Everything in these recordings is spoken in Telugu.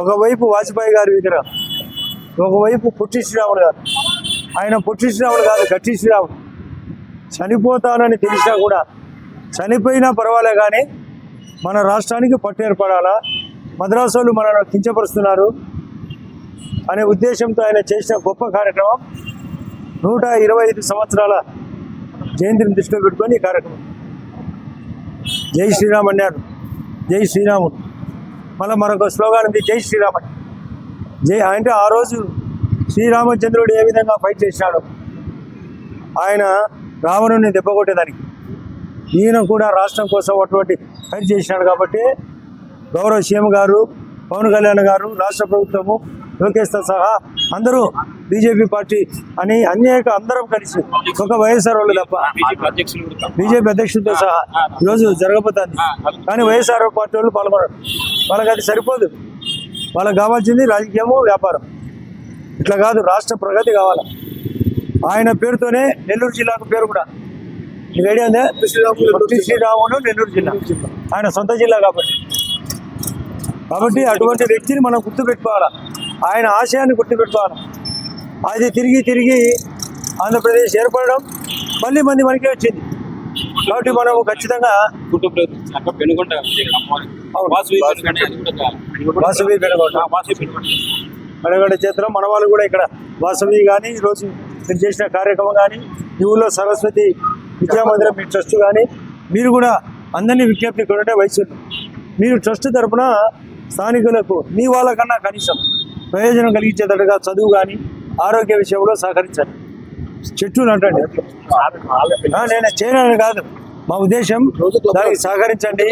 ఒకవైపు వాజ్పేయి గారి విగ్రహం, ఒకవైపు పొట్టి శ్రీరాములు గారు. ఆయన పొట్టి శ్రీరాములు కాదు, గట్టి శ్రీరాములు. చనిపోతానని తెలిసినా కూడా చనిపోయినా పర్వాలే కానీ మన రాష్ట్రానికి పట్టు ఏర్పడాలా, మద్రాసు వాళ్ళు మనల్ని కించపరుస్తున్నారు అనే ఉద్దేశంతో ఆయన చేసిన గొప్ప కార్యక్రమం 125 సంవత్సరాల జయంతిని దృష్టిలో పెట్టుకొని ఈ కార్యక్రమం. జై శ్రీరామ్ అన్నారు, జై శ్రీరాముడు. మళ్ళీ మరొక స్లోగాన్ ఉంది, జై శ్రీరామ్ అని. జై అంటే ఆ రోజు శ్రీరామచంద్రుడు ఏ విధంగా ఫైట్ చేసినాడు, ఆయన రావణుని దెబ్బకొట్టేదానికి, ఈయన కూడా రాష్ట్రం కోసం అటువంటి ఫైట్ చేసినాడు. కాబట్టి గౌరవ సీఎం గారు, పవన్ కళ్యాణ్ గారు, రాష్ట్ర ప్రభుత్వము, లోకేష్తో సహా అందరూ బీజేపీ పార్టీ అని అందరం కలిసి, ఒక వైఎస్ఆర్ వాళ్ళు తప్ప బీజేపీ అధ్యక్షులతో సహా ఈరోజు జరగబోతుంది. కానీ వైఎస్ఆర్ పార్టీ వాళ్ళు పాల్గొనరు. వాళ్ళకి అది సరిపోదు. వాళ్ళకి కావాల్సింది రాజకీయము, వ్యాపారం. ఇట్లా కాదు, రాష్ట్ర ప్రగతి కావాలి. ఆయన పేరుతోనే నెల్లూరు జిల్లాకు పేరు కూడా మీకు ఐడియా ఉందా? పొట్టి శ్రీరాములు నెల్లూరు జిల్లా, ఆయన సొంత జిల్లా కాబట్టి అటువంటి వ్యక్తిని మనం గుర్తుపెట్టుకోవాలి, ఆయన ఆశయాన్ని గుర్తుపెట్టుకోవాలి. అది తిరిగి ఆంధ్రప్రదేశ్ ఏర్పడడం మళ్ళీ మనకే వచ్చింది. కాబట్టి మనం ఖచ్చితంగా వాసవి పెనుగొండ చేతిలో మన వాళ్ళు కూడా ఇక్కడ వాసవి కానీ, ఈరోజు మీరు చేసిన కార్యక్రమం కానీ, ఈ ఊళ్ళో సరస్వతి విద్యామందిరం మీ ట్రస్ట్ కానీ, మీరు కూడా అందరినీ విజ్ఞప్తి కొనటే వయసు, మీరు ట్రస్ట్ తరఫున స్థానికులకు మీ వాళ్ళకన్నా కనీసం ప్రయోజనం కలిగించేటట్టుగా చదువు కానీ, ఆరోగ్య విషయంలో సహకరించండి. చెట్లు నాటండి. నేను చేయనని కాదు, మా ఉద్దేశం దానికి సహకరించండి.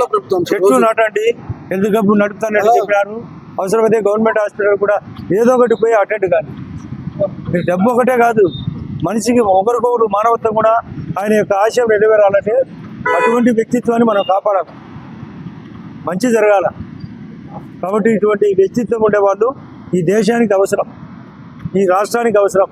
చెట్లు నాటండి. ఎందుకు నడుపుతానని చెప్పినారు. అవసరమైతే గవర్నమెంట్ హాస్పిటల్ కూడా ఏదో ఒకటి పోయి అటెండ్ కానీ. మీరు డబ్బు ఒకటే కాదు, మనిషికి ఒకరికొకరు మానవత్వం కూడా ఆయన యొక్క ఆశయం నెరవేరాలంటే అటువంటి వ్యక్తిత్వాన్ని మనం కాపాడాలి, మంచి జరగాల. కాబట్టి ఇటువంటి వ్యక్తిత్వం ఉండేవాళ్ళు ఈ దేశానికి అవసరం, ఈ రాష్ట్రానికి అవసరం.